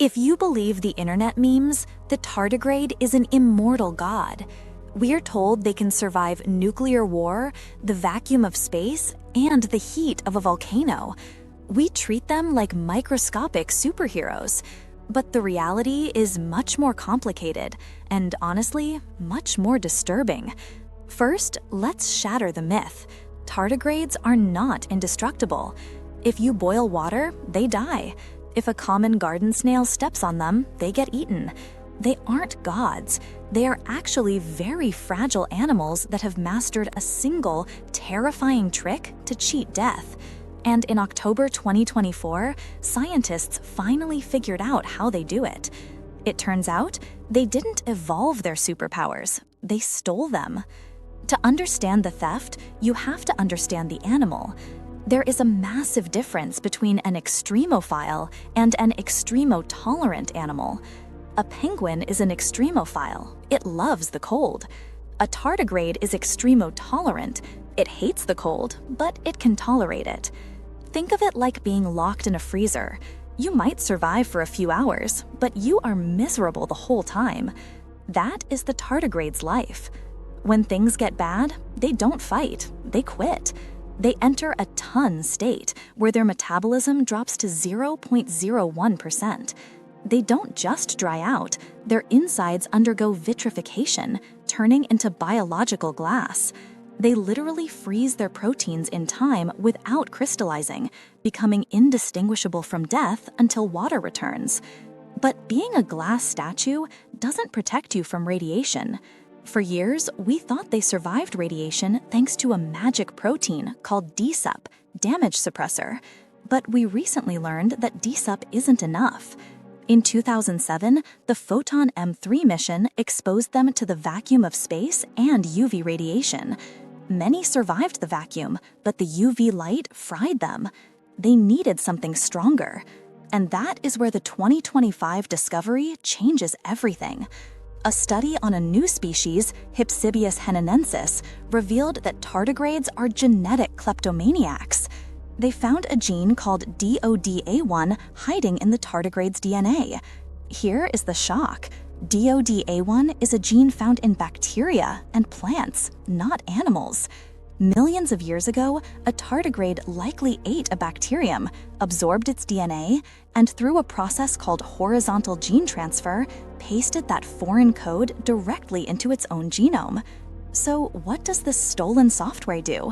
If you believe the internet memes, the tardigrade is an immortal god. We're told they can survive nuclear war, the vacuum of space, and the heat of a volcano. We treat them like microscopic superheroes. But the reality is much more complicated, and honestly, much more disturbing. First, let's shatter the myth. Tardigrades are not indestructible. If you boil water, they die. If a common garden snail steps on them, they get eaten. They aren't gods. They are actually very fragile animals that have mastered a single, terrifying trick to cheat death. And in October 2024, scientists finally figured out how they do it. It turns out, they didn't evolve their superpowers, they stole them. To understand the theft, you have to understand the animal. There is a massive difference between an extremophile and an extremotolerant animal. A penguin is an extremophile. It loves the cold. A tardigrade is extremotolerant. It hates the cold, but it can tolerate it. Think of it like being locked in a freezer. You might survive for a few hours, but you are miserable the whole time. That is the tardigrade's life. When things get bad, they don't fight, they quit. They enter a ton state, where their metabolism drops to 0.01%. They don't just dry out, their insides undergo vitrification, turning into biological glass. They literally freeze their proteins in time without crystallizing, becoming indistinguishable from death until water returns. But being a glass statue doesn't protect you from radiation. For years, we thought they survived radiation thanks to a magic protein called DSUP, damage suppressor. But we recently learned that DSUP isn't enough. In 2007, the Photon M3 mission exposed them to the vacuum of space and UV radiation. Many survived the vacuum, but the UV light fried them. They needed something stronger. And that is where the 2025 discovery changes everything. A study on a new species, Hypsibius henanensis, revealed that tardigrades are genetic kleptomaniacs. They found a gene called DODA1 hiding in the tardigrade's DNA. Here is the shock. DODA1 is a gene found in bacteria and plants, not animals. Millions of years ago, a tardigrade likely ate a bacterium, absorbed its DNA, and through a process called horizontal gene transfer, pasted that foreign code directly into its own genome. So what does this stolen software do?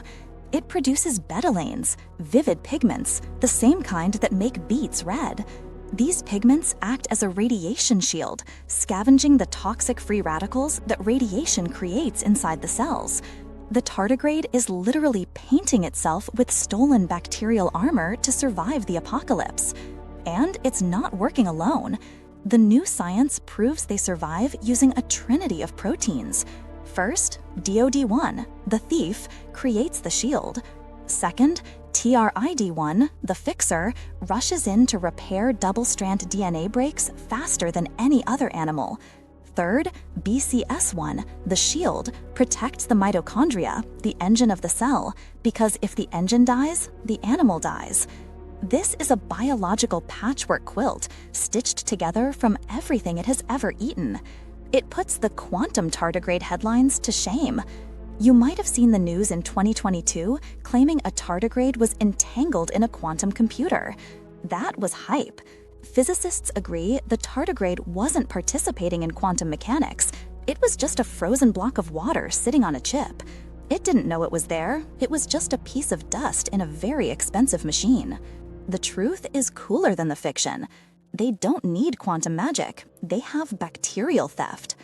It produces betalains, vivid pigments, the same kind that make beets red. These pigments act as a radiation shield, scavenging the toxic free radicals that radiation creates inside the cells. The tardigrade is literally painting itself with stolen bacterial armor to survive the apocalypse. And it's not working alone. The new science proves they survive using a trinity of proteins. First, DOD1, the thief, creates the shield. Second, TRID1, the fixer, rushes in to repair double-strand DNA breaks faster than any other animal. Third, BCS1, the shield, protects the mitochondria, the engine of the cell, because if the engine dies, the animal dies. This is a biological patchwork quilt, stitched together from everything it has ever eaten. It puts the quantum tardigrade headlines to shame. You might have seen the news in 2022 claiming a tardigrade was entangled in a quantum computer. That was hype. Physicists agree the tardigrade wasn't participating in quantum mechanics. It was just a frozen block of water sitting on a chip. It didn't know it was there. It was just a piece of dust in a very expensive machine. The truth is cooler than the fiction. They don't need quantum magic. They have bacterial theft.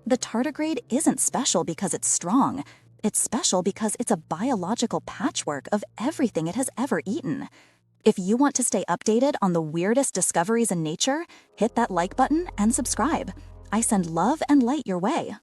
The tardigrade isn't special because it's strong. It's special because it's a biological patchwork of everything it has ever eaten. If you want to stay updated on the weirdest discoveries in nature, hit that like button and subscribe. I send love and light your way.